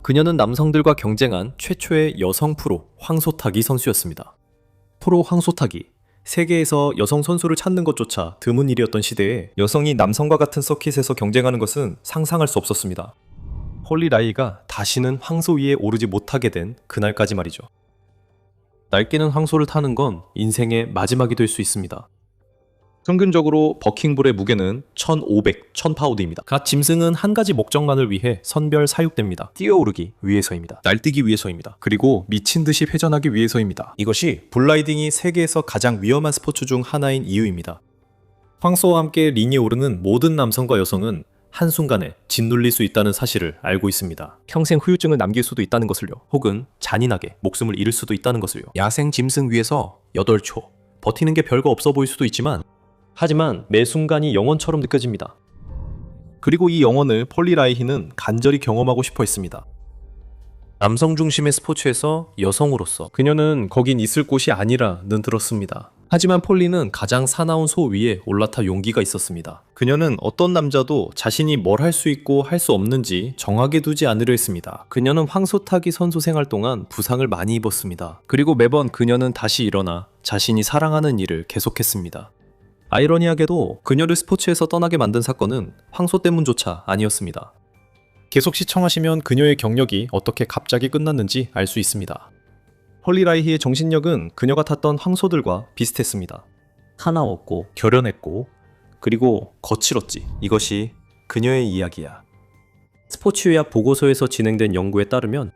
그녀는 남성들과 경쟁한 최초의 여성 프로 황소타기 선수였습니다. 프로 황소타기, 세계에서 여성 선수를 찾는 것조차 드문 일이었던 시대에 여성이 남성과 같은 서킷에서 경쟁하는 것은 상상할 수 없었습니다. 홀리 라이가 다시는 황소 위에 오르지 못하게 된 그날까지 말이죠. 날뛰는 황소를 타는 건 인생의 마지막이 될 수 있습니다. 평균적으로 버킹볼의 무게는 1,500파운드입니다. 갓 짐승은 한 가지 목적만을 위해 선별 사육됩니다. 뛰어오르기 위해서입니다. 날뛰기 위해서입니다. 그리고 미친 듯이 회전하기 위해서입니다. 이것이 불라이딩이 세계에서 가장 위험한 스포츠 중 하나인 이유입니다. 황소와 함께 링에 오르는 모든 남성과 여성은 한순간에 짓눌릴 수 있다는 사실을 알고 있습니다. 평생 후유증을 남길 수도 있다는 것을요. 혹은 잔인하게 목숨을 잃을 수도 있다는 것을요. 야생 짐승 위에서 8초. 버티는 게 별거 없어 보일 수도 있지만 하지만 매 순간이 영원처럼 느껴집니다. 그리고 이 영혼을 폴리 라이히는 간절히 경험하고 싶어 했습니다. 남성 중심의 스포츠에서 여성으로서 그녀는 거긴 있을 곳이 아니라는 들었습니다. 하지만 폴리는 가장 사나운 소 위에 올라타 용기가 있었습니다. 그녀는 어떤 남자도 자신이 뭘 할 수 있고 할 수 없는지 정하게 두지 않으려 했습니다. 그녀는 황소타기 선수 생활 동안 부상을 많이 입었습니다. 그리고 매번 그녀는 다시 일어나 자신이 사랑하는 일을 계속했습니다. 아이러니하게도 그녀를 스포츠에서 떠나게 만든 사건은 황소 때문조차 아니었습니다. 계속 시청하시면 그녀의 경력이 어떻게 갑자기 끝났는지 알 수 있습니다. 홀리 라이히의 정신력은 그녀가 탔던 황소들과 비슷했습니다. 사나웠고 결연했고 그리고 거칠었지. 이것이 그녀의 이야기야. 스포츠의학 보고서에서 진행된 연구에 따르면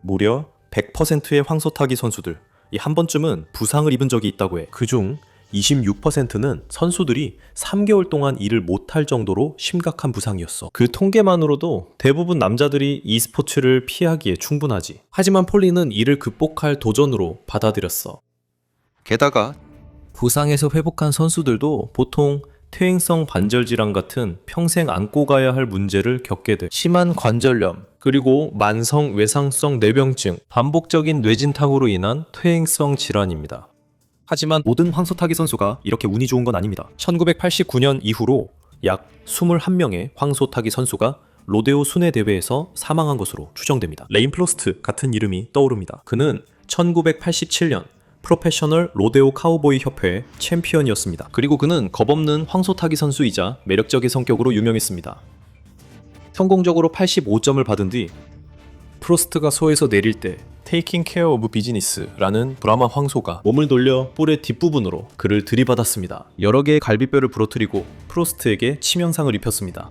무려 100%의 황소타기 선수들 이 한 번쯤은 부상을 입은 적이 있다고 해. 그중 26%는 선수들이 3개월 동안 일을 못할 정도로 심각한 부상이었어. 그 통계만으로도 대부분 남자들이 이 스포츠를 피하기에 충분하지. 하지만 폴리는 이를 극복할 도전으로 받아들였어. 게다가 부상에서 회복한 선수들도 보통 퇴행성 관절 질환 같은 평생 안고 가야 할 문제를 겪게 돼. 심한 관절염, 그리고 만성 외상성 뇌병증, 반복적인 뇌진탕으로 인한 퇴행성 질환입니다. 하지만 모든 황소타기 선수가 이렇게 운이 좋은 건 아닙니다. 1989년 이후로 약 21명의 황소타기 선수가 로데오 순회 대회에서 사망한 것으로 추정됩니다. 레인 플로스트 같은 이름이 떠오릅니다. 그는 1987년 프로페셔널 로데오 카우보이 협회의 챔피언이었습니다. 그리고 그는 겁없는 황소타기 선수이자 매력적인 성격으로 유명했습니다. 성공적으로 85점을 받은 뒤 프로스트가 소에서 내릴 때 Taking Care of Business라는 브라마 황소가 몸을 돌려 뿔의 뒷부분으로 그를 들이받았습니다. 여러 개의 갈비뼈를 부러뜨리고 프로스트에게 치명상을 입혔습니다.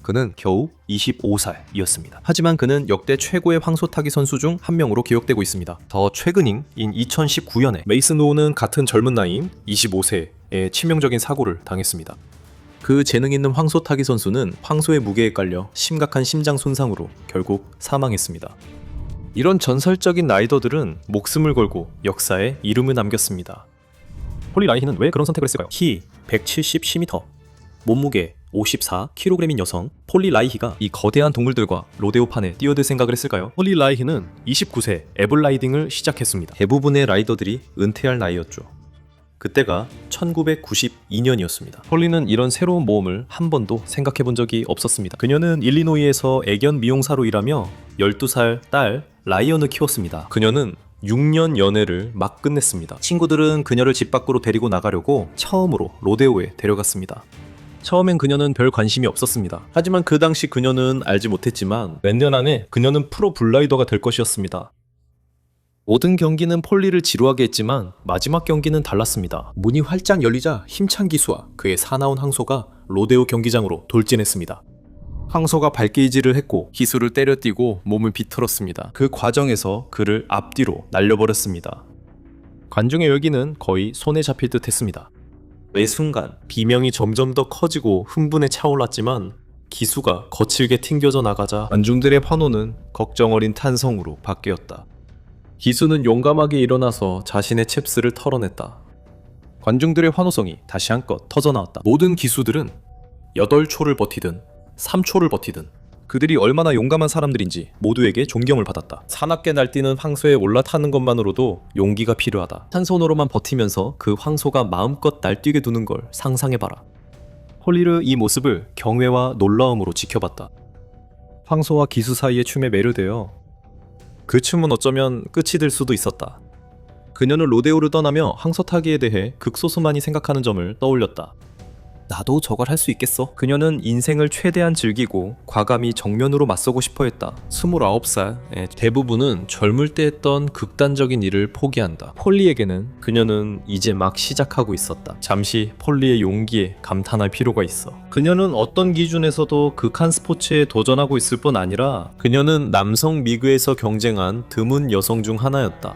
그는 겨우 25살이었습니다. 하지만 그는 역대 최고의 황소타기 선수 중 한 명으로 기억되고 있습니다. 더 최근인 2019년에 메이슨 노우는 같은 젊은 나이인 25세의 치명적인 사고를 당했습니다. 그 재능 있는 황소타기 선수는 황소의 무게에 깔려 심각한 심장 손상으로 결국 사망했습니다. 이런 전설적인 라이더들은 목숨을 걸고 역사에 이름을 남겼습니다. 홀리 라이히는 왜 그런 선택을 했을까요? 키 170cm, 몸무게 54kg인 여성 폴리 라이히가 이 거대한 동물들과 로데오판에 뛰어들 생각을 했을까요? 홀리 라이히는 29세 에블라이딩을 시작했습니다. 대부분의 라이더들이 은퇴할 나이였죠. 그때가 1992년이었습니다. 폴리는 이런 새로운 모험을 한 번도 생각해 본 적이 없었습니다. 그녀는 일리노이에서 애견 미용사로 일하며 12살 딸 라이언을 키웠습니다. 그녀는 6년 연애를 막 끝냈습니다. 친구들은 그녀를 집 밖으로 데리고 나가려고 처음으로 로데오에 데려갔습니다. 처음엔 그녀는 별 관심이 없었습니다. 하지만 그 당시 그녀는 알지 못했지만 몇 년 안에 그녀는 프로 블라이더가 될 것이었습니다. 모든 경기는 폴리를 지루하게 했지만 마지막 경기는 달랐습니다. 문이 활짝 열리자 힘찬 기수와 그의 사나운 황소가 로데오 경기장으로 돌진했습니다. 황소가 발길질을 했고 기수를 때려뛰고 몸을 비틀었습니다. 그 과정에서 그를 앞뒤로 날려버렸습니다. 관중의 열기는 거의 손에 잡힐 듯 했습니다. 매 순간 비명이 점점 더 커지고 흥분에 차올랐지만 기수가 거칠게 튕겨져 나가자 관중들의 환호는 걱정 어린 탄성으로 바뀌었다. 기수는 용감하게 일어나서 자신의 챕스를 털어냈다. 관중들의 환호성이 다시 한껏 터져나왔다. 모든 기수들은 8초를 버티든 3초를 버티든 그들이 얼마나 용감한 사람들인지 모두에게 존경을 받았다. 사납게 날뛰는 황소에 올라타는 것만으로도 용기가 필요하다. 한 손으로만 버티면서 그 황소가 마음껏 날뛰게 두는 걸 상상해봐라. 홀리르 이 모습을 경외와 놀라움으로 지켜봤다. 황소와 기수 사이의 춤에 매료되어 그 춤은 어쩌면 끝이 될 수도 있었다. 그녀는 로데오를 떠나며 황소타기에 대해 극소수만이 생각하는 점을 떠올렸다. 나도 저걸 할 수 있겠어. 그녀는 인생을 최대한 즐기고 과감히 정면으로 맞서고 싶어 했다. 29살의 대부분은 젊을 때 했던 극단적인 일을 포기한다. 폴리에게는 그녀는 이제 막 시작하고 있었다. 잠시 폴리의 용기에 감탄할 필요가 있어. 그녀는 어떤 기준에서도 극한 스포츠에 도전하고 있을 뿐 아니라 그녀는 남성 리그에서 경쟁한 드문 여성 중 하나였다.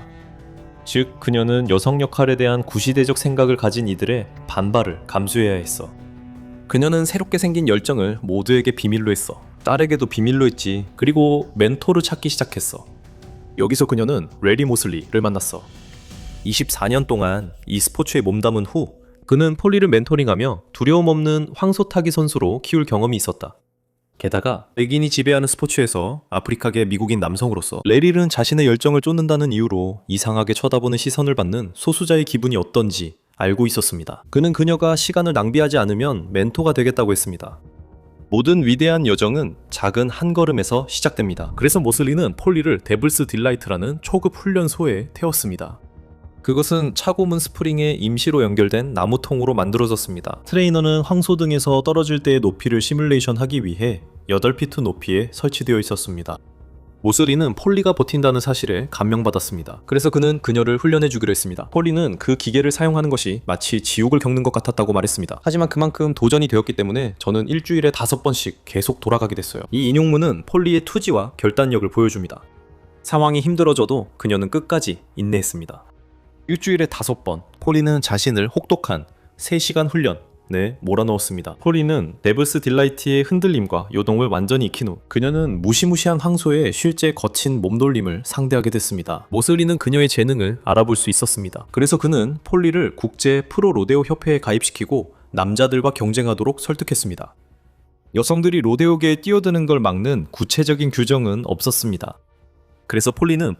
즉, 그녀는 여성 역할에 대한 구시대적 생각을 가진 이들의 반발을 감수해야 했어. 그녀는 새롭게 생긴 열정을 모두에게 비밀로 했어. 딸에게도 비밀로 했지. 그리고 멘토를 찾기 시작했어. 여기서 그녀는 레리 모슬리를 만났어. 24년 동안 이 스포츠에 몸담은 후 그는 폴리를 멘토링하며 두려움 없는 황소타기 선수로 키울 경험이 있었다. 게다가 백인이 지배하는 스포츠에서 아프리카계 미국인 남성으로서 레리는 자신의 열정을 쫓는다는 이유로 이상하게 쳐다보는 시선을 받는 소수자의 기분이 어떤지 알고 있었습니다. 그는 그녀가 시간을 낭비하지 않으면 멘토가 되겠다고 했습니다. 모든 위대한 여정은 작은 한 걸음에서 시작됩니다. 그래서 모슬리는 폴리를 데블스 딜라이트라는 초급 훈련소에 태웠습니다. 그것은 차고문 스프링에 임시로 연결된 나무통으로 만들어졌습니다. 트레이너는 황소 등에서 떨어질 때의 높이를 시뮬레이션하기 위해 8피트 높이에 설치되어 있었습니다. 모슬리는 폴리가 버틴다는 사실에 감명받았습니다. 그래서 그는 그녀를 훈련해주기로 했습니다. 폴리는 그 기계를 사용하는 것이 마치 지옥을 겪는 것 같았다고 말했습니다. 하지만 그만큼 도전이 되었기 때문에 저는 일주일에 5번씩 계속 돌아가게 됐어요. 이 인용문은 폴리의 투지와 결단력을 보여줍니다. 상황이 힘들어져도 그녀는 끝까지 인내했습니다. 일주일에 5번, 폴리는 자신을 혹독한 3시간 훈련에 몰아넣었습니다. 폴리는 데블스 딜라이트의 흔들림과 요동을 완전히 익힌 후 그녀는 무시무시한 황소의 실제 거친 몸돌림을 상대하게 됐습니다. 모슬리는 그녀의 재능을 알아볼 수 있었습니다. 그래서 그는 폴리를 국제 프로 로데오 협회에 가입시키고 남자들과 경쟁하도록 설득했습니다. 여성들이 로데오계에 뛰어드는 걸 막는 구체적인 규정은 없었습니다. 그래서 폴리는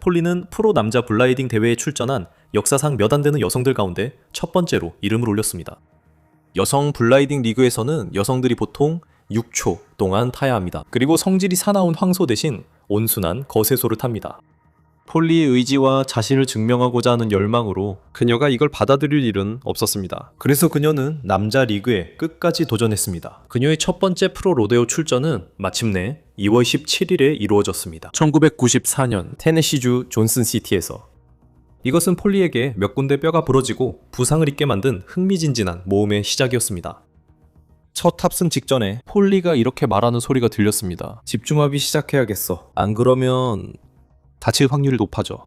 프로 남자 블라이딩 대회에 출전한 역사상 몇 안 되는 여성들 가운데 첫 번째로 이름을 올렸습니다. 여성 블라이딩 리그에서는 여성들이 보통 6초 동안 타야 합니다. 그리고 성질이 사나운 황소 대신 온순한 거세소를 탑니다. 폴리의 의지와 자신을 증명하고자 하는 열망으로 그녀가 이걸 받아들일 일은 없었습니다. 그래서 그녀는 남자 리그에 끝까지 도전했습니다. 그녀의 첫 번째 프로 로데오 출전은 마침내 2월 17일에 이루어졌습니다. 1994년 테네시주 존슨시티에서. 이것은 폴리에게 몇 군데 뼈가 부러지고 부상을 입게 만든 흥미진진한 모험의 시작이었습니다. 첫 탑승 직전에 폴리가 이렇게 말하는 소리가 들렸습니다. 집중합이 시작해야겠어. 안 그러면 다칠 확률이 높아져.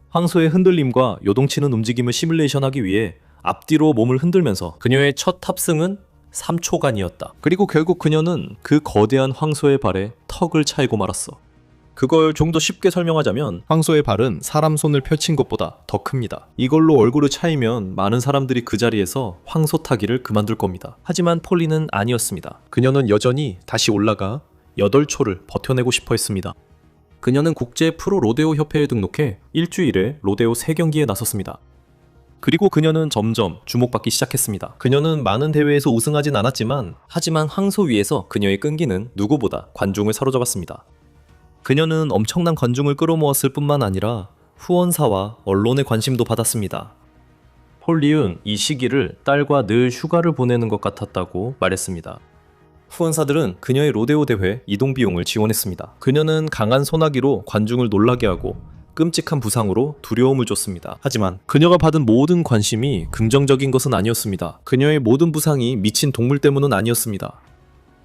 황소의 흔들림과 요동치는 움직임을 시뮬레이션하기 위해 앞뒤로 몸을 흔들면서 그녀의 첫 탑승은 3초간이었다. 그리고 결국 그녀는 그 거대한 황소의 발에 턱을 차이고 말았어. 그걸 좀 더 쉽게 설명하자면 황소의 발은 사람 손을 펼친 것보다 더 큽니다. 이걸로 얼굴을 차이면 많은 사람들이 그 자리에서 황소 타기를 그만둘 겁니다. 하지만 폴리는 아니었습니다. 그녀는 여전히 다시 올라가 8초를 버텨내고 싶어 했습니다. 그녀는 국제 프로 로데오 협회에 등록해 일주일에 로데오 3경기에 나섰습니다. 그리고 그녀는 점점 주목받기 시작했습니다. 그녀는 많은 대회에서 우승하진 않았지만 하지만 황소 위에서 그녀의 끈기는 누구보다 관중을 사로잡았습니다. 그녀는 엄청난 관중을 끌어모았을 뿐만 아니라 후원사와 언론의 관심도 받았습니다. 폴리은 이 시기를 딸과 늘 휴가를 보내는 것 같았다고 말했습니다. 후원사들은 그녀의 로데오 대회 이동 비용을 지원했습니다. 그녀는 강한 소나기로 관중을 놀라게 하고 끔찍한 부상으로 두려움을 줬습니다. 하지만 그녀가 받은 모든 관심이 긍정적인 것은 아니었습니다. 그녀의 모든 부상이 미친 동물 때문은 아니었습니다.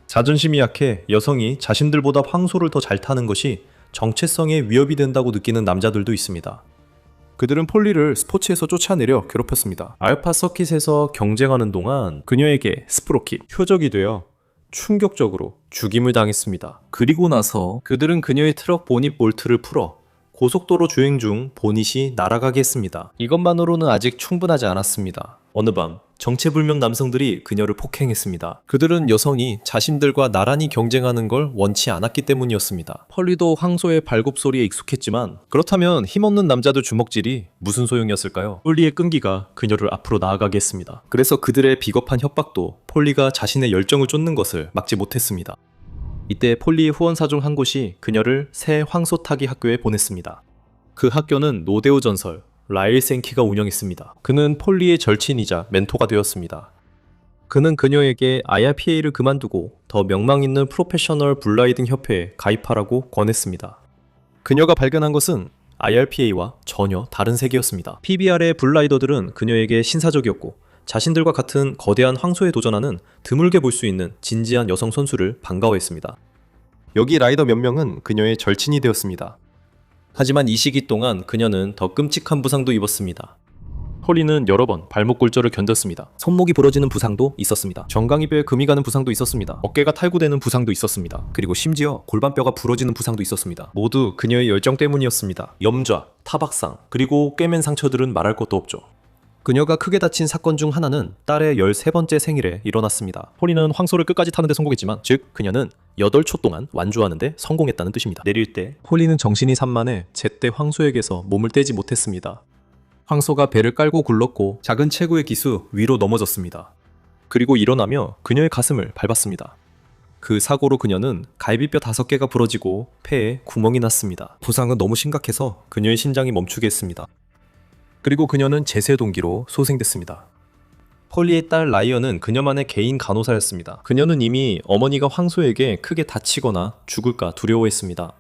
자존심이 약해 여성이 자신들보다 황소를 더 잘 타는 것이 정체성에 위협이 된다고 느끼는 남자들도 있습니다. 그들은 폴리를 스포츠에서 쫓아내려 괴롭혔습니다. 알파 서킷에서 경쟁하는 동안 그녀에게 스프로킷, 표적이 되어 충격적으로 죽임을 당했습니다. 그리고 나서 그들은 그녀의 트럭 보닛 볼트를 풀어 고속도로 주행 중 보닛이 날아가게 했습니다. 이것만으로는 아직 충분하지 않았습니다. 어느 밤 정체불명 남성들이 그녀를 폭행했습니다. 그들은 여성이 자신들과 나란히 경쟁하는 걸 원치 않았기 때문이었습니다. 폴리도 황소의 발굽 소리에 익숙했지만 그렇다면 힘없는 남자들 주먹질이 무슨 소용이었을까요? 폴리의 끈기가 그녀를 앞으로 나아가게 했습니다. 그래서 그들의 비겁한 협박도 폴리가 자신의 열정을 쫓는 것을 막지 못했습니다. 이때 폴리의 후원사 중 한 곳이 그녀를 새 황소타기 학교에 보냈습니다. 그 학교는 로데오 전설 라일 생키가 운영했습니다. 그는 폴리의 절친이자 멘토가 되었습니다. 그는 그녀에게 IRPA를 그만두고 더 명망 있는 프로페셔널 블라이딩 협회에 가입하라고 권했습니다. 그녀가 발견한 것은 IRPA와 전혀 다른 세계였습니다. PBR의 블라이더들은 그녀에게 신사적이었고 자신들과 같은 거대한 황소에 도전하는 드물게 볼 수 있는 진지한 여성 선수를 반가워했습니다. 여기 라이더 몇 명은 그녀의 절친이 되었습니다. 하지만 이 시기 동안 그녀는 더 끔찍한 부상도 입었습니다. 폴리는 여러 번 발목 골절을 견뎠습니다. 손목이 부러지는 부상도 있었습니다. 정강이뼈에 금이 가는 부상도 있었습니다. 어깨가 탈구되는 부상도 있었습니다. 그리고 심지어 골반뼈가 부러지는 부상도 있었습니다. 모두 그녀의 열정 때문이었습니다. 염좌, 타박상, 그리고 꿰맨 상처들은 말할 것도 없죠. 그녀가 크게 다친 사건 중 하나는 딸의 13번째 생일에 일어났습니다. 폴리는 황소를 끝까지 타는데 성공했지만, 즉 그녀는 8초 동안 완주하는데 성공했다는 뜻입니다. 내릴 때 폴리는 정신이 산만해 제때 황소에게서 몸을 떼지 못했습니다. 황소가 배를 깔고 굴렀고 작은 체구의 기수 위로 넘어졌습니다. 그리고 일어나며 그녀의 가슴을 밟았습니다. 그 사고로 그녀는 갈비뼈 5개가 부러지고 폐에 구멍이 났습니다. 부상은 너무 심각해서 그녀의 심장이 멈추게 했습니다. 그리고 그녀는 제세 동기로 소생됐습니다. 폴리의 딸 라이언은 그녀만의 개인 간호사였습니다. 그녀는 이미 어머니가 황소에게 크게 다치거나 죽을까 두려워했습니다.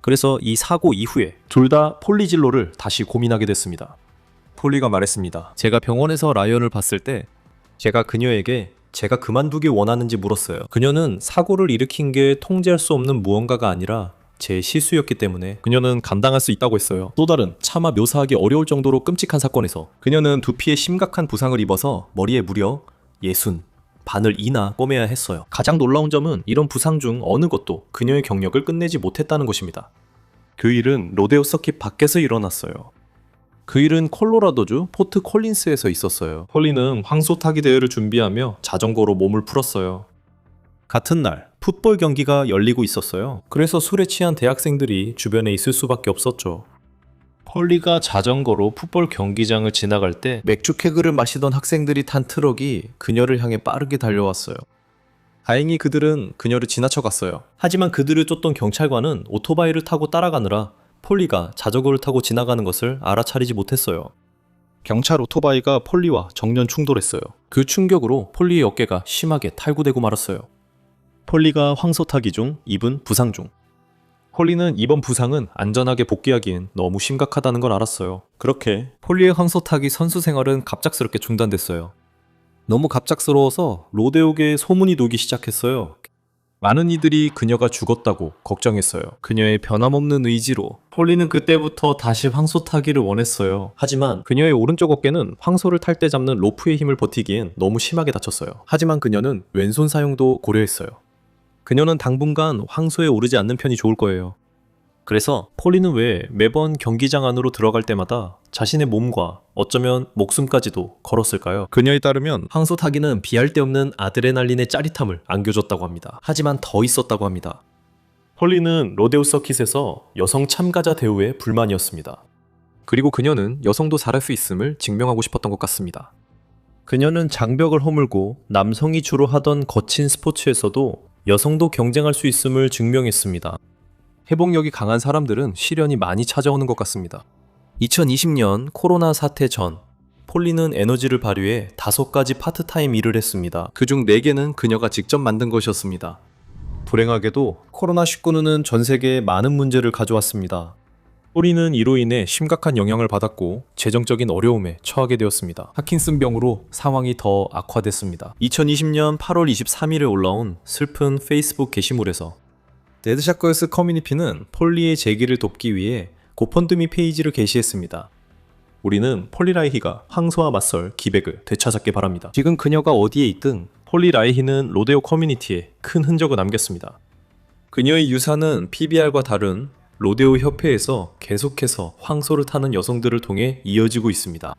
그래서 이 사고 이후에 둘 다 폴리 진로를 다시 고민하게 됐습니다. 폴리가 말했습니다. 제가 병원에서 라이언을 봤을 때 제가 그녀에게 제가 그만두길 원하는지 물었어요. 그녀는 사고를 일으킨 게 통제할 수 없는 무언가가 아니라 제 실수였기 때문에 그녀는 감당할 수 있다고 했어요. 또 다른 차마 묘사하기 어려울 정도로 끔찍한 사건에서 그녀는 두피에 심각한 부상을 입어서 머리에 무려 60, 바늘 2나 꼬매야 했어요. 가장 놀라운 점은 이런 부상 중 어느 것도 그녀의 경력을 끝내지 못했다는 것입니다. 그 일은 로데오 서킷 밖에서 일어났어요. 그 일은 콜로라도주 포트 콜린스에서 있었어요. 폴리는 황소 타기 대회를 준비하며 자전거로 몸을 풀었어요. 같은 날 풋볼 경기가 열리고 있었어요. 그래서 술에 취한 대학생들이 주변에 있을 수밖에 없었죠. 폴리가 자전거로 풋볼 경기장을 지나갈 때 맥주 케그를 마시던 학생들이 탄 트럭이 그녀를 향해 빠르게 달려왔어요. 다행히 그들은 그녀를 지나쳐 갔어요. 하지만 그들을 쫓던 경찰관은 오토바이를 타고 따라가느라 폴리가 자전거를 타고 지나가는 것을 알아차리지 못했어요. 경찰 오토바이가 폴리와 정면 충돌했어요. 그 충격으로 폴리의 어깨가 심하게 탈구되고 말았어요. 폴리가 황소 타기 중 입은 부상 중. 폴리는 이번 부상은 안전하게 복귀하기엔 너무 심각하다는 걸 알았어요. 그렇게 폴리의 황소 타기 선수 생활은 갑작스럽게 중단됐어요. 너무 갑작스러워서 로데오계에 소문이 돌기 시작했어요. 많은 이들이 그녀가 죽었다고 걱정했어요. 그녀의 변함없는 의지로 폴리는 그때부터 다시 황소 타기를 원했어요. 하지만 그녀의 오른쪽 어깨는 황소를 탈 때 잡는 로프의 힘을 버티기엔 너무 심하게 다쳤어요. 하지만 그녀는 왼손 사용도 고려했어요. 그녀는 당분간 황소에 오르지 않는 편이 좋을 거예요. 그래서 폴리는 왜 매번 경기장 안으로 들어갈 때마다 자신의 몸과 어쩌면 목숨까지도 걸었을까요? 그녀에 따르면 황소 타기는 비할 데 없는 아드레날린의 짜릿함을 안겨줬다고 합니다. 하지만 더 있었다고 합니다. 폴리는 로데오 서킷에서 여성 참가자 대우에 불만이었습니다. 그리고 그녀는 여성도 잘할 수 있음을 증명하고 싶었던 것 같습니다. 그녀는 장벽을 허물고 남성이 주로 하던 거친 스포츠에서도 여성도 경쟁할 수 있음을 증명했습니다. 회복력이 강한 사람들은 시련이 많이 찾아오는 것 같습니다. 2020년 코로나 사태 전, 폴리는 에너지를 발휘해 5가지 파트타임 일을 했습니다. 그중 4개는 그녀가 직접 만든 것이었습니다. 불행하게도 코로나19는 전 세계에 많은 문제를 가져왔습니다. 폴리는 이로 인해 심각한 영향을 받았고 재정적인 어려움에 처하게 되었습니다. 파킨슨병으로 상황이 더 악화됐습니다. 2020년 8월 23일에 올라온 슬픈 페이스북 게시물에서 데드샷걸스 커뮤니티는 폴리의 재기를 돕기 위해 고펀드미 페이지를 게시했습니다. 우리는 폴리 라이히가 황소와 맞설 기백을 되찾았길 바랍니다. 지금 그녀가 어디에 있든 폴리 라이히는 로데오 커뮤니티에 큰 흔적을 남겼습니다. 그녀의 유산은 PBR과 다른 로데오 협회에서 계속해서 황소를 타는 여성들을 통해 이어지고 있습니다.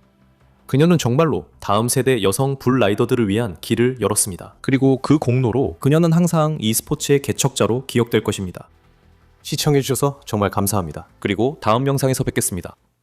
그녀는 정말로 다음 세대 여성 불라이더들을 위한 길을 열었습니다. 그리고 그 공로로 그녀는 항상 이 스포츠의 개척자로 기억될 것입니다. 시청해주셔서 정말 감사합니다. 그리고 다음 영상에서 뵙겠습니다.